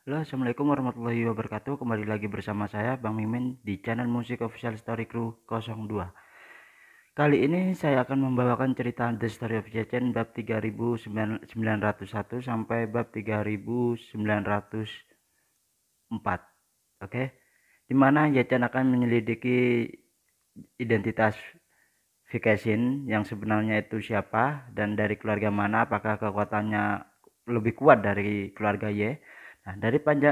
Halo, assalamualaikum warahmatullahi wabarakatuh. Kembali lagi bersama saya Bang Mimin di channel Musik Official Story Crew 02. Kali ini saya akan membawakan cerita The Story of Yechen bab 3901 sampai bab 3904. Oke, di mana Yechen akan menyelidiki identitas Vacation yang sebenarnya itu siapa dan dari keluarga mana, apakah kekuatannya lebih kuat dari keluarga Y. Nah,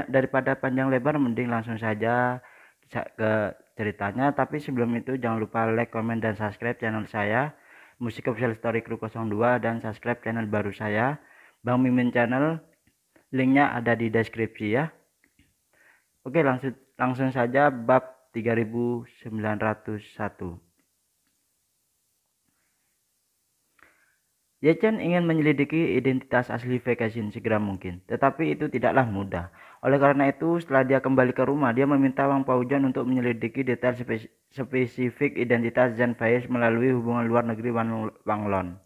daripada panjang lebar mending langsung saja ke ceritanya. Tapi sebelum itu jangan lupa like, comment, dan subscribe channel saya Musik Official Story Crew 02 dan subscribe channel baru saya Bang Mimin Channel. Linknya ada di deskripsi ya. Oke, langsung saja bab 3901. Yechen ingin menyelidiki identitas asli Vacation segera mungkin, tetapi itu tidaklah mudah. Oleh karena itu, setelah dia kembali ke rumah, dia meminta Wang Paujan untuk menyelidiki detail spesifik identitas Zhan Faiz melalui hubungan luar negeri Wang Lon.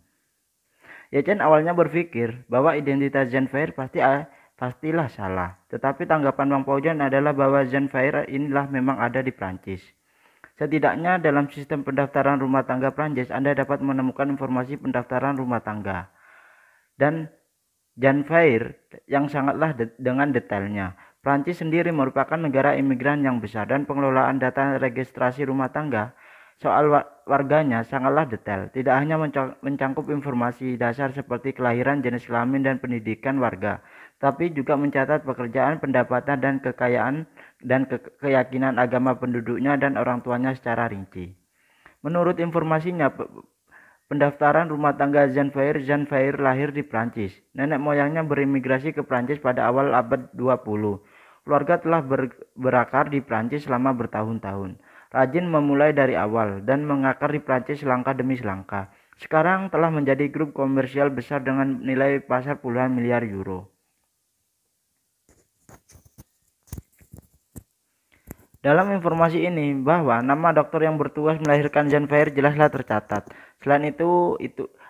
Yechen awalnya berpikir bahwa identitas Zhan Faiz pastilah salah, tetapi tanggapan Wang Paujan adalah bahwa Zhan Faiz inilah memang ada di Prancis. Setidaknya dalam sistem pendaftaran rumah tangga Prancis, Anda dapat menemukan informasi pendaftaran rumah tangga dan Zhan Faiz yang sangatlah dengan detailnya. Prancis sendiri merupakan negara imigran yang besar dan pengelolaan data registrasi rumah tangga soal warganya sangatlah detail. Tidak hanya mencangkup informasi dasar seperti kelahiran, jenis kelamin, dan pendidikan warga, tapi juga mencatat pekerjaan, pendapatan, dan kekayaan dan keyakinan agama penduduknya dan orang tuanya secara rinci. Menurut informasinya, pendaftaran rumah tangga Zhan Faiz lahir di Prancis. Nenek moyangnya berimigrasi ke Prancis pada awal abad 20. Keluarga telah berakar di Prancis selama bertahun-tahun. Rajin memulai dari awal dan mengakar di Prancis selangkah demi selangkah. Sekarang telah menjadi grup komersial besar dengan nilai pasar puluhan miliar euro. Dalam informasi ini bahwa nama dokter yang bertugas melahirkan Zhan Faiz jelaslah tercatat. Selain itu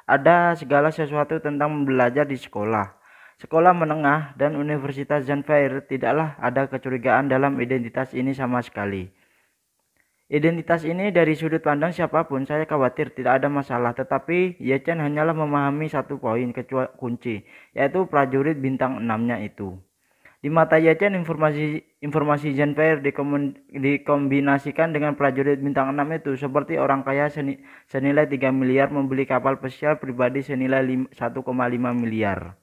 ada segala sesuatu tentang belajar di sekolah. Sekolah menengah dan Universitas Zhan Faiz tidaklah ada kecurigaan dalam identitas ini sama sekali. Identitas ini dari sudut pandang siapapun saya khawatir tidak ada masalah, tetapi Yechen hanyalah memahami satu poin kunci, yaitu prajurit bintang 6-nya itu. Di mata Yechen, informasi Zhan Faiz dikombinasikan dengan prajurit bintang 6 itu seperti orang kaya senilai 3 miliar membeli kapal pesiar pribadi senilai 1,5 miliar.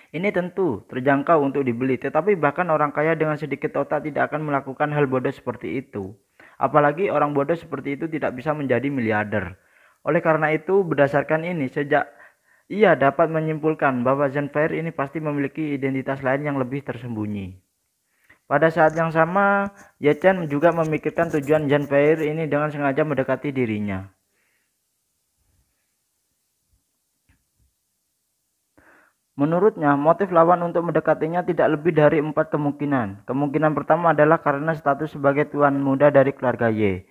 Ini tentu terjangkau untuk dibeli, tetapi bahkan orang kaya dengan sedikit otak tidak akan melakukan hal bodoh seperti itu. Apalagi orang bodoh seperti itu tidak bisa menjadi miliarder. Oleh karena itu, berdasarkan ini, ia dapat menyimpulkan bahwa Zhan Faiz ini pasti memiliki identitas lain yang lebih tersembunyi. Pada saat yang sama, Yechen juga memikirkan tujuan Zhan Faiz ini dengan sengaja mendekati dirinya. Menurutnya, motif lawan untuk mendekatinya tidak lebih dari 4 kemungkinan. Kemungkinan pertama adalah karena status sebagai tuan muda dari keluarga Y.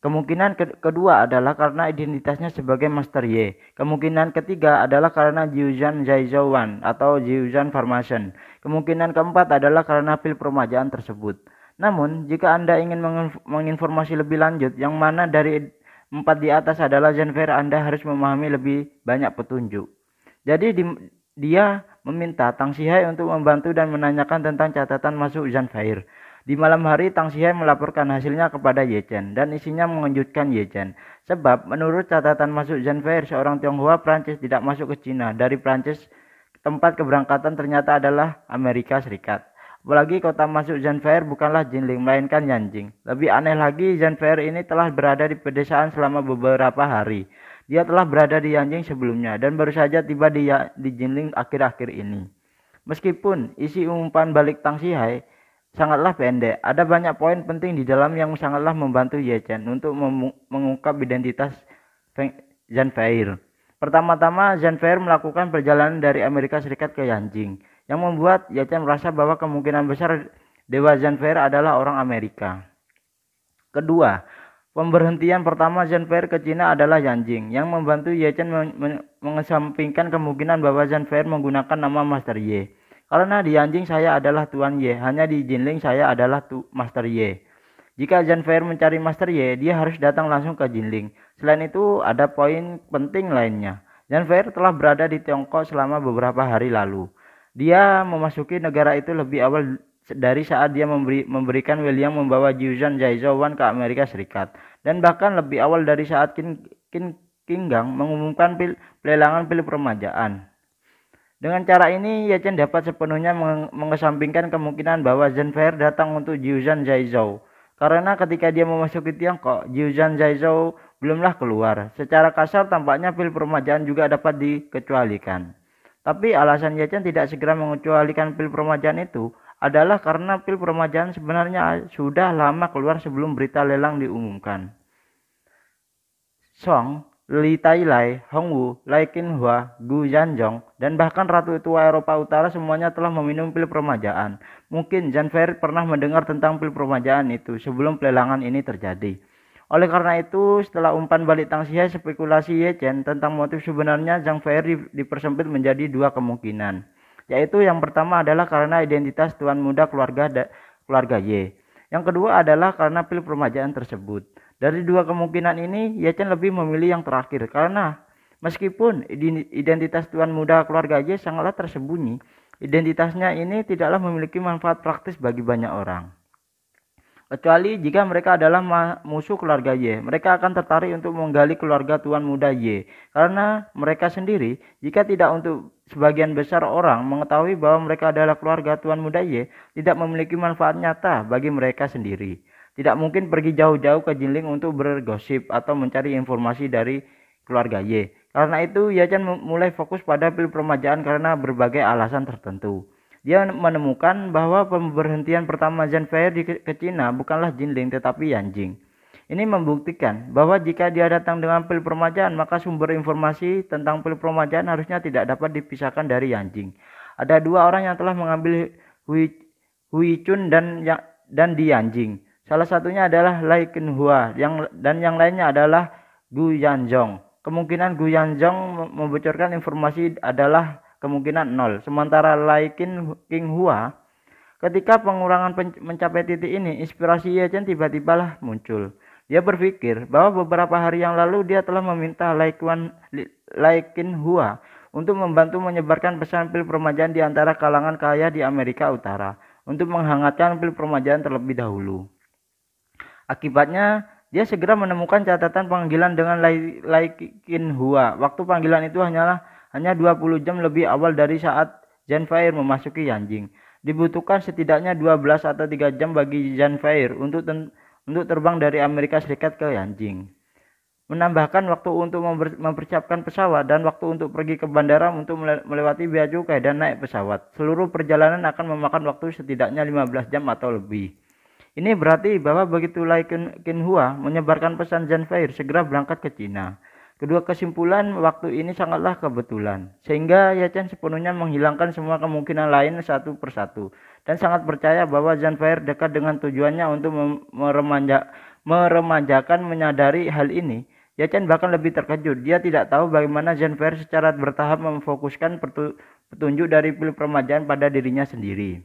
Kemungkinan kedua adalah karena identitasnya sebagai Master Y. Kemungkinan ketiga adalah karena Jiuzhan Zhaizhouwan atau Jiuzhan Farmation. Kemungkinan keempat adalah karena pil permajaan tersebut. Namun, jika Anda ingin menginformasi lebih lanjut, yang mana dari 4 di atas adalah Zhan Faiz, Anda harus memahami lebih banyak petunjuk. Jadi dia meminta Tang Xihai untuk membantu dan menanyakan tentang catatan masuk Zhan Faiz. Di malam hari, Tang Xihai melaporkan hasilnya kepada Yechen dan isinya mengejutkan Yechen. Sebab menurut catatan masuk Zhan Faiz, seorang Tionghoa Prancis tidak masuk ke Cina. Dari Prancis, tempat keberangkatan ternyata adalah Amerika Serikat. Apalagi kota masuk Zhan Faiz bukanlah Jinling, melainkan Yanjing. Lebih aneh lagi, Zhan Faiz ini telah berada di pedesaan selama beberapa hari. Dia telah berada di Yanjing sebelumnya dan baru saja tiba di Jinling akhir-akhir ini. Meskipun isi umpan balik Tang Xihai sangatlah pendek, ada banyak poin penting di dalam yang sangatlah membantu Yechen untuk mengungkap identitas Zhan Faiz. Pertama-tama, Zhan Faiz melakukan perjalanan dari Amerika Serikat ke Yanjing, yang membuat Yechen merasa bahwa kemungkinan besar dewa Zhan Faiz adalah orang Amerika. Kedua, pemberhentian pertama Zhan Faiz ke Cina adalah Yanjing, yang membantu Yechen mengesampingkan kemungkinan bahwa Zhan Faiz menggunakan nama Master Y. Karena di Yanjing saya adalah Tuan Y, hanya di Jinling saya adalah Master Y. Jika Zanfair mencari Master Y, dia harus datang langsung ke Jinling. Selain itu, ada poin penting lainnya. Zanfair telah berada di Tiongkok selama beberapa hari lalu. Dia memasuki negara itu lebih awal dari saat dia memberikan William membawa Jiuzhan Zhaizuan ke Amerika Serikat. Dan bahkan lebih awal dari saat Qin Gang mengumumkan pelelangan pil permajaan. Dengan cara ini, Ye Chen dapat sepenuhnya mengesampingkan kemungkinan bahwa Zanfair datang untuk Jiuzhan Zhaizhou. Karena ketika dia memasuki Tiongkok, Jiuzhan Zhaizhou belumlah keluar. Secara kasar tampaknya pil permajaan juga dapat dikecualikan. Tapi alasan Ye Chen tidak segera mengecualikan pil permajaan itu adalah karena pil permajaan sebenarnya sudah lama keluar sebelum berita lelang diumumkan. Song, Li Tailai, Hongwu, Lai Qinhua, Gu Yanzhong, dan bahkan Ratu Tua Eropa Utara semuanya telah meminum pil permajaan. Mungkin Zanfair pernah mendengar tentang pil permajaan itu sebelum pelelangan ini terjadi. Oleh karena itu, setelah umpan balik Tang Xihai, spekulasi Ye Chen tentang motif sebenarnya Zanfair dipersempit menjadi dua kemungkinan. Yaitu yang pertama adalah karena identitas tuan muda keluarga Y. Yang kedua adalah karena pil permajaan tersebut. Dari dua kemungkinan ini, Ye Chen lebih memilih yang terakhir karena meskipun identitas tuan muda keluarga Y sangatlah tersembunyi, identitasnya ini tidaklah memiliki manfaat praktis bagi banyak orang. Kecuali jika mereka adalah musuh keluarga Y, mereka akan tertarik untuk menggali keluarga tuan muda Y. Karena mereka sendiri, jika tidak untuk sebagian besar orang mengetahui bahwa mereka adalah keluarga tuan muda Y, tidak memiliki manfaat nyata bagi mereka sendiri. Tidak mungkin pergi jauh-jauh ke Jinling untuk bergosip atau mencari informasi dari keluarga Y. Karena itu, Ye Chen mulai fokus pada pil permajaan karena berbagai alasan tertentu. Dia menemukan bahwa pemberhentian pertama Zanfair ke Cina bukanlah Jinling tetapi Yanjing. Ini membuktikan bahwa jika dia datang dengan pil permajaan, maka sumber informasi tentang pil permajaan harusnya tidak dapat dipisahkan dari Yanjing. Ada dua orang yang telah mengambil Hui Chun dan di Yanjing. Salah satunya adalah Lai Qinhua dan yang lainnya adalah Gu Yanzhong. Kemungkinan Gu Yanzhong membocorkan informasi adalah kemungkinan 0. Sementara Lai Qinhua, ketika pengurangan mencapai titik ini, inspirasi Ye Chen tiba-tiba muncul. Dia berpikir bahwa beberapa hari yang lalu dia telah meminta Lai Qinhua untuk membantu menyebarkan pesan pil permajaan di antara kalangan kaya di Amerika Utara untuk menghangatkan pil permajaan terlebih dahulu. Akibatnya, dia segera menemukan catatan panggilan dengan Lai Qinhua. Waktu panggilan itu hanya 20 jam lebih awal dari saat Zanfair memasuki Yanjing. Dibutuhkan setidaknya 12 atau 3 jam bagi Zanfair untuk terbang dari Amerika Serikat ke Yanjing. Menambahkan waktu untuk mempersiapkan pesawat dan waktu untuk pergi ke bandara untuk melewati bea cukai dan naik pesawat. Seluruh perjalanan akan memakan waktu setidaknya 15 jam atau lebih. Ini berarti bahwa begitu Lai Qinhua menyebarkan pesan Zanfair segera berangkat ke Cina. Kedua kesimpulan waktu ini sangatlah kebetulan, sehingga Ye Chen sepenuhnya menghilangkan semua kemungkinan lain satu persatu, dan sangat percaya bahwa Zanfair dekat dengan tujuannya untuk meremajakan. Menyadari hal ini, Ye Chen bahkan lebih terkejut. Dia tidak tahu bagaimana Zanfair secara bertahap memfokuskan petunjuk dari pil permajaan pada dirinya sendiri.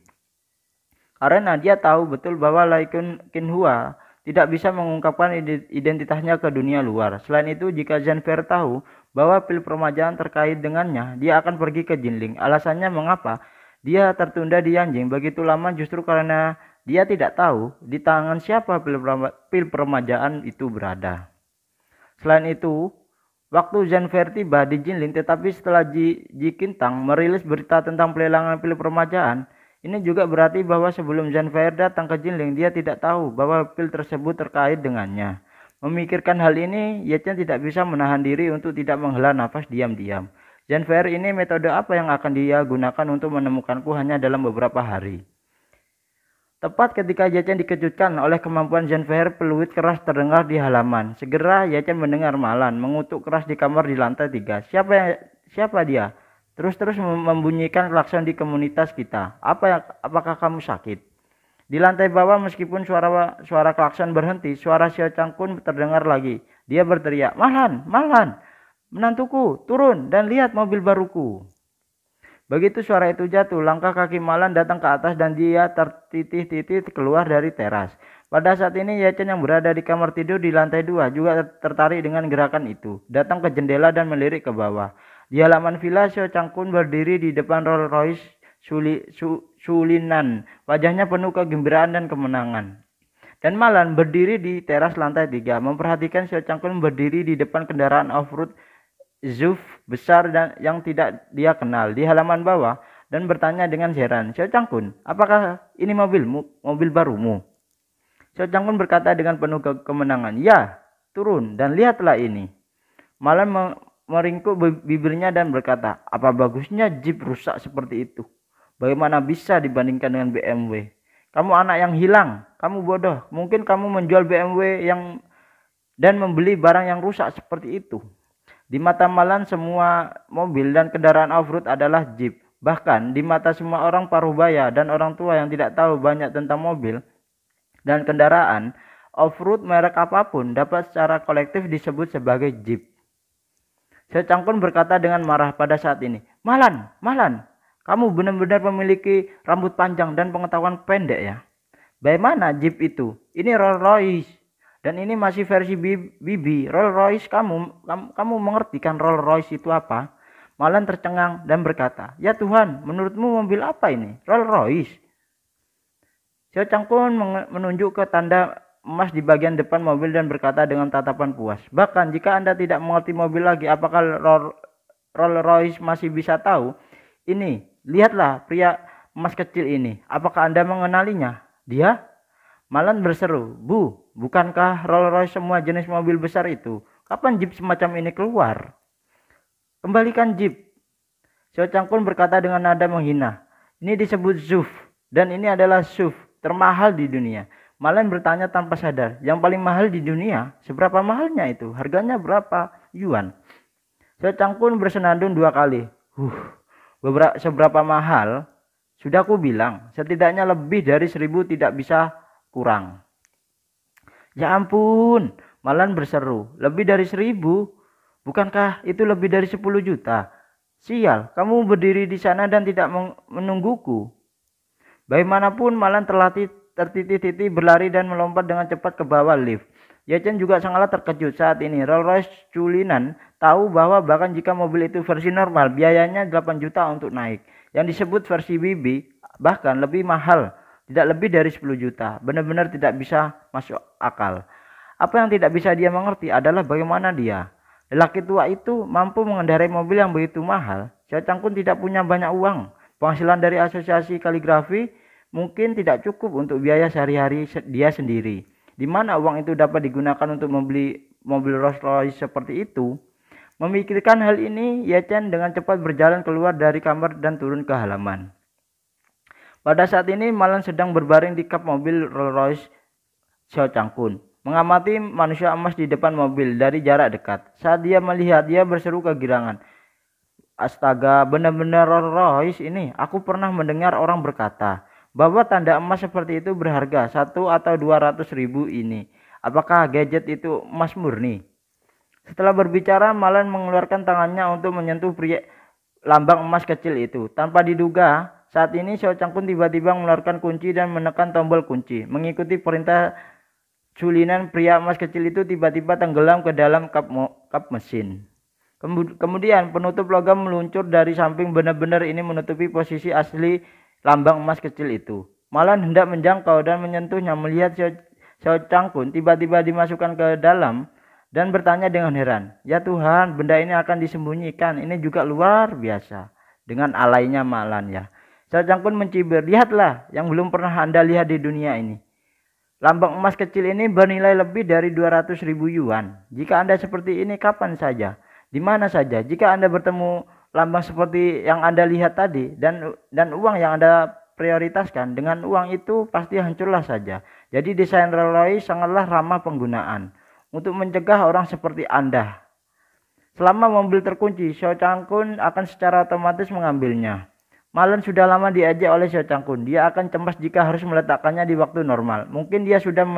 Karena dia tahu betul bahwa Lai Qinhua tidak bisa mengungkapkan identitasnya ke dunia luar. Selain itu, jika Zanfair tahu bahwa pil permajaan terkait dengannya, dia akan pergi ke Jinling. Alasannya mengapa dia tertunda di Yanjing begitu lama justru karena dia tidak tahu di tangan siapa pil permajaan itu berada. Selain itu, waktu Zanfair tiba di Jinling, tetapi setelah Ji Qintang merilis berita tentang pelelangan pil permajaan, ini juga berarti bahwa sebelum Zanfair datang ke Jinling, dia tidak tahu bahwa pil tersebut terkait dengannya. Memikirkan hal ini, Ye Chen tidak bisa menahan diri untuk tidak menghela nafas diam-diam. Zanfair ini metode apa yang akan dia gunakan untuk menemukanku hanya dalam beberapa hari? Tepat ketika Ye Chen dikejutkan oleh kemampuan Zanfair, peluit keras terdengar di halaman. Segera Ye Chen mendengar Malan mengutuk keras di kamar di lantai 3. Siapa dia? Terus membunyikan klakson di komunitas kita. Apakah kamu sakit? Di lantai bawah, meskipun suara klakson berhenti, suara Xiao Changkun terdengar lagi. Dia berteriak, Malan, menantuku, turun dan lihat mobil baruku. Begitu suara itu jatuh, langkah kaki Malan datang ke atas dan dia tertitih-titih keluar dari teras. Pada saat ini Yachen yang berada di kamar tidur di lantai 2 juga tertarik dengan gerakan itu. Datang ke jendela dan melirik ke bawah. Di halaman villa, Xiao Changkun berdiri di depan Rolls Royce Sulinan. Wajahnya penuh kegembiraan dan kemenangan. Dan Malan berdiri di teras lantai 3, memperhatikan Xiao Changkun berdiri di depan kendaraan off-road Zuf besar dan yang tidak dia kenal di halaman bawah dan bertanya dengan heran, "Xiao Changkun, apakah ini mobilmu, mobil barumu?" Xiao Changkun berkata dengan penuh kemenangan, "Ya, turun dan lihatlah ini." Malan meringkuk bibirnya dan berkata, "Apa bagusnya Jeep rusak seperti itu? Bagaimana bisa dibandingkan dengan BMW? Kamu anak yang hilang, kamu bodoh. Mungkin kamu menjual BMW dan membeli barang yang rusak seperti itu." Di mata Malan semua mobil dan kendaraan off-road adalah Jeep. Bahkan di mata semua orang parubaya dan orang tua yang tidak tahu banyak tentang mobil dan kendaraan off-road merek apapun dapat secara kolektif disebut sebagai Jeep. Xiao Changkun berkata dengan marah pada saat ini, Malan, kamu benar-benar memiliki rambut panjang dan pengetahuan pendek ya. Bagaimana Jeep itu? Ini Rolls Royce. Dan ini masih versi BB. Rolls Royce, kamu mengerti kan Rolls Royce itu apa? Malan tercengang dan berkata, "Ya Tuhan, menurutmu mobil apa ini? Rolls Royce?" Xiao Changkun menunjuk ke tanda emas di bagian depan mobil dan berkata dengan tatapan puas, "Bahkan jika Anda tidak mengerti mobil lagi, apakah Rolls Royce masih bisa tahu? Ini, lihatlah pria emas kecil ini. Apakah Anda mengenalinya? Dia?" Malan berseru, "Bu, bukankah Rolls Royce semua jenis mobil besar itu? Kapan Jeep semacam ini keluar? Kembalikan Jeep." Xiao Changkun berkata dengan nada menghina, "Ini disebut SUV, dan ini adalah SUV termahal di dunia." Malan bertanya tanpa sadar, "Yang paling mahal di dunia? Seberapa mahalnya itu? Harganya berapa yuan?" Xiao Changkun bersenandung 2 kali. Seberapa mahal? Sudah aku bilang, setidaknya lebih dari 1.000 tidak bisa kurang." "Ya ampun," Malan berseru, "lebih dari 1.000? Bukankah itu lebih dari 10 juta? Sial, kamu berdiri di sana dan tidak menungguku." Bagaimanapun Malan tertitih-titih berlari dan melompat dengan cepat ke bawah lift. Yachen juga sangatlah terkejut saat ini. Rolls Royce Sulinan tahu bahwa bahkan jika mobil itu versi normal, biayanya 8 juta untuk naik. Yang disebut versi BB bahkan lebih mahal. Tidak lebih dari 10 juta. Benar-benar tidak bisa masuk akal. Apa yang tidak bisa dia mengerti adalah bagaimana lelaki tua itu mampu mengendarai mobil yang begitu mahal. Xiao Changkun tidak punya banyak uang. Penghasilan dari asosiasi kaligrafi mungkin tidak cukup untuk biaya sehari-hari dia sendiri. Di mana uang itu dapat digunakan untuk membeli mobil Rolls Royce seperti itu? Memikirkan hal ini, Yachen dengan cepat berjalan keluar dari kamar dan turun ke halaman. Pada saat ini Malan sedang berbaring di kap mobil Rolls Royce Xiao Changkun, mengamati manusia emas di depan mobil dari jarak dekat. Saat dia melihat, dia berseru kegirangan, "Astaga, benar-benar Rolls Royce ini. Aku pernah mendengar orang berkata bahwa tanda emas seperti itu berharga 1 atau 200 ribu ini. Apakah gadget itu emas murni?" Setelah berbicara, Malan mengeluarkan tangannya untuk menyentuh lambang emas kecil itu. Tanpa diduga, saat ini Xiao Changkun tiba-tiba mengeluarkan kunci dan menekan tombol kunci. Mengikuti perintah Sulinan, pria emas kecil itu tiba-tiba tenggelam ke dalam kap mesin. Kemudian penutup logam meluncur dari samping, benar-benar ini menutupi posisi asli lambang emas kecil itu. Malan hendak menjangkau dan menyentuhnya, melihat Xiao Changkun tiba-tiba dimasukkan ke dalam dan bertanya dengan heran, "Ya Tuhan, benda ini akan disembunyikan. Ini juga luar biasa." Dengan alainya Malan ya. Xiao Changkun mencibir, "Lihatlah yang belum pernah Anda lihat di dunia ini. Lambang emas kecil ini bernilai lebih dari 200 ribu yuan. Jika Anda seperti ini kapan saja, di mana saja, jika Anda bertemu lambang seperti yang Anda lihat tadi dan uang yang Anda prioritaskan, dengan uang itu pasti hancurlah saja. Jadi desain Rolls Royce sangatlah ramah penggunaan untuk mencegah orang seperti Anda. Selama mobil terkunci, Xiao Changkun akan secara otomatis mengambilnya." Malan sudah lama diajak oleh Xiao Changkun. Dia akan cemas jika harus meletakkannya di waktu normal. Mungkin dia sudah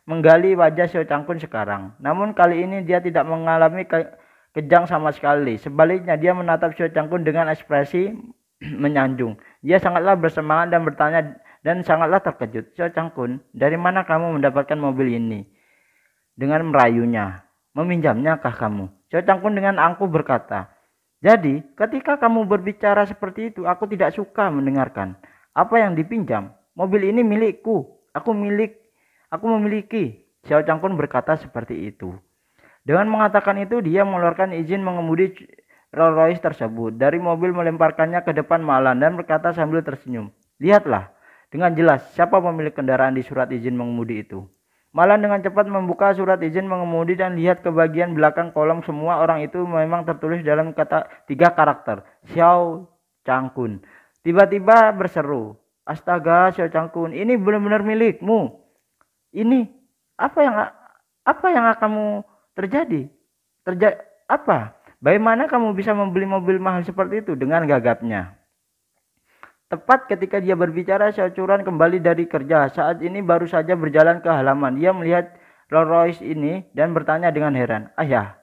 menggali wajah Xiao Changkun sekarang. Namun kali ini dia tidak mengalami kejang sama sekali. Sebaliknya dia menatap Xiao Changkun dengan ekspresi menyanjung. Dia sangatlah bersemangat dan bertanya dan sangatlah terkejut. Xiao Changkun, dari mana kamu mendapatkan mobil ini? Dengan merayunya. Meminjamnya kah kamu? Xiao Changkun dengan angkuh berkata, jadi ketika kamu berbicara seperti itu, aku tidak suka mendengarkan. Apa yang dipinjam? Mobil ini milikku. Aku memiliki. Xiao Changkun berkata seperti itu. Dengan mengatakan itu, dia mengeluarkan izin mengemudi Rolls Royce tersebut. Dari mobil melemparkannya ke depan Malan dan berkata sambil tersenyum, lihatlah dengan jelas siapa pemilik kendaraan di surat izin mengemudi itu. Malan dengan cepat membuka surat izin mengemudi dan lihat ke bagian belakang kolom. Semua orang itu memang tertulis dalam tiga karakter, Xiao Changkun. Tiba-tiba berseru, astaga Xiao Changkun, ini benar-benar milikmu. Ini apa yang kamu terjadi? Apa? Bagaimana kamu bisa membeli mobil mahal seperti itu? Dengan gagapnya. Tepat ketika dia berbicara, Xiao Churan kembali dari kerja. Saat ini baru saja berjalan ke halaman. Dia melihat Rolls Royce ini dan bertanya dengan heran, ayah,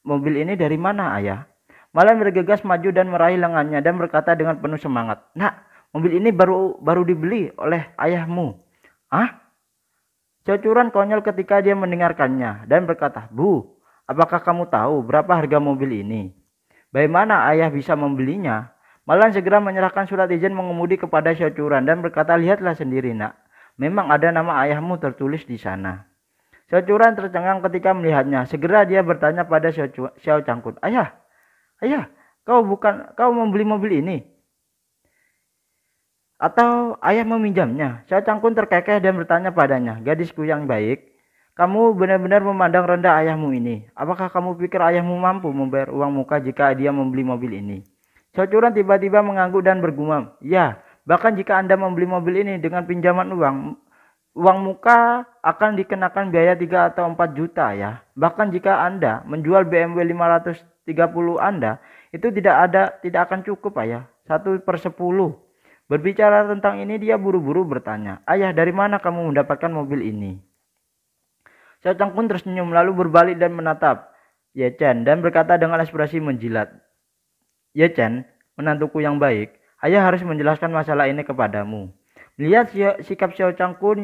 mobil ini dari mana, ayah? Malan bergegas maju dan meraih lengannya dan berkata dengan penuh semangat, nak, mobil ini baru dibeli oleh ayahmu. Ah? Xiao Churan konyol ketika dia mendengarkannya dan berkata, Bu, apakah kamu tahu berapa harga mobil ini? Bagaimana ayah bisa membelinya? Malan segera menyerahkan surat izin mengemudi kepada Xiao Churan dan berkata, lihatlah sendiri nak, memang ada nama ayahmu tertulis di sana. Xiao Churan tercengang ketika melihatnya. Segera dia bertanya pada Xiao Changkun, ayah, kau membeli mobil ini? Atau ayah meminjamnya? Xiao Changkun terkekeh dan bertanya padanya, gadisku yang baik, kamu benar-benar memandang rendah ayahmu ini. Apakah kamu pikir ayahmu mampu membayar uang muka jika dia membeli mobil ini? Xiao Churan tiba-tiba mengangguk dan bergumam, ya, bahkan jika Anda membeli mobil ini dengan pinjaman uang muka akan dikenakan biaya 3 atau 4 juta ya. Bahkan jika Anda menjual BMW 530 Anda, itu tidak akan cukup ayah, 1/10. Berbicara tentang ini, dia buru-buru bertanya, ayah, dari mana kamu mendapatkan mobil ini? Xiao Changkun tersenyum lalu berbalik dan menatap Ye Chen dan berkata dengan ekspresi menjilat, Ye Chen, menantuku yang baik, ayah harus menjelaskan masalah ini kepadamu. Melihat sikap Xiao Changkun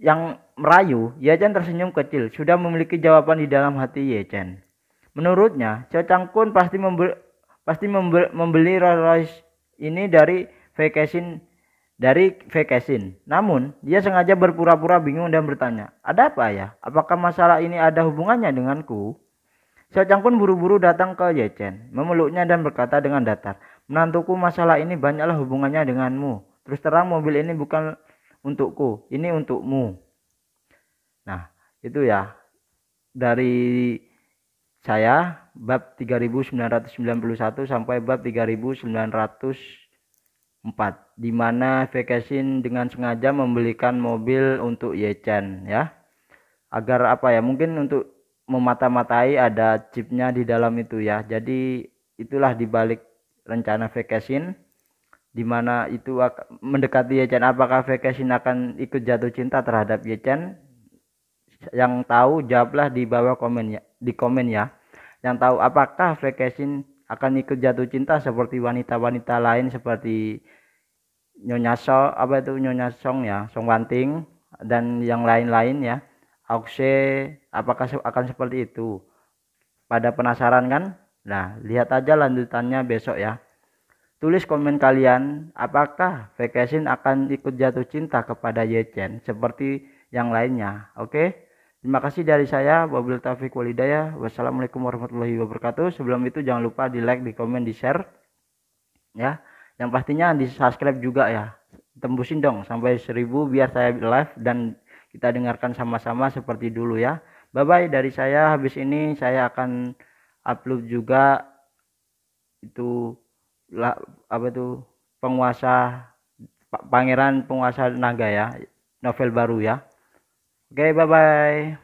yang merayu, Ye Chen tersenyum kecil, sudah memiliki jawaban di dalam hati Ye Chen. Menurutnya, Xiao Changkun pasti membeli Rolls Royce ini dari vacation. Namun, dia sengaja berpura-pura bingung dan bertanya, ada apa ya? Apakah masalah ini ada hubungannya denganku? Xiao Changkun buru-buru datang ke Ye Chen, memeluknya dan berkata dengan datar, menantuku, masalah ini banyaklah hubungannya denganmu. Terus terang mobil ini bukan untukku, ini untukmu. Nah, itu ya dari saya bab 3991 sampai bab 3904, di mana vacation dengan sengaja membelikan mobil untuk Ye Chen ya. Agar apa ya? Mungkin untuk memata-matai ada chipnya di dalam itu ya. Jadi itulah dibalik rencana vacation, di mana itu mendekati Ye Chen. Apakah vacation akan ikut jatuh cinta terhadap Ye Chen? Yang tahu jawablah di bawah komen ya. Yang tahu apakah vacation akan ikut jatuh cinta seperti wanita-wanita lain seperti Nyonya Song ya, Song Wanting dan yang lain-lain ya. Aukse, apakah akan seperti itu? Pada penasaran kan? Nah, lihat aja lanjutannya besok ya. Tulis komen kalian, apakah vacation akan ikut jatuh cinta kepada Ye Chen seperti yang lainnya. Oke? Terima kasih dari saya, wabillahi taufiq wal hidayah. Wassalamualaikum warahmatullahi wabarakatuh. Sebelum itu jangan lupa di like, di komen, di share ya. Yang pastinya di subscribe juga ya. Tembusin dong sampai 1000 biar saya live dan kita dengarkan sama-sama seperti dulu ya. Bye bye dari saya. Habis ini saya akan upload juga itu Pangeran Penguasa Naga ya, novel baru ya. Oke, bye bye.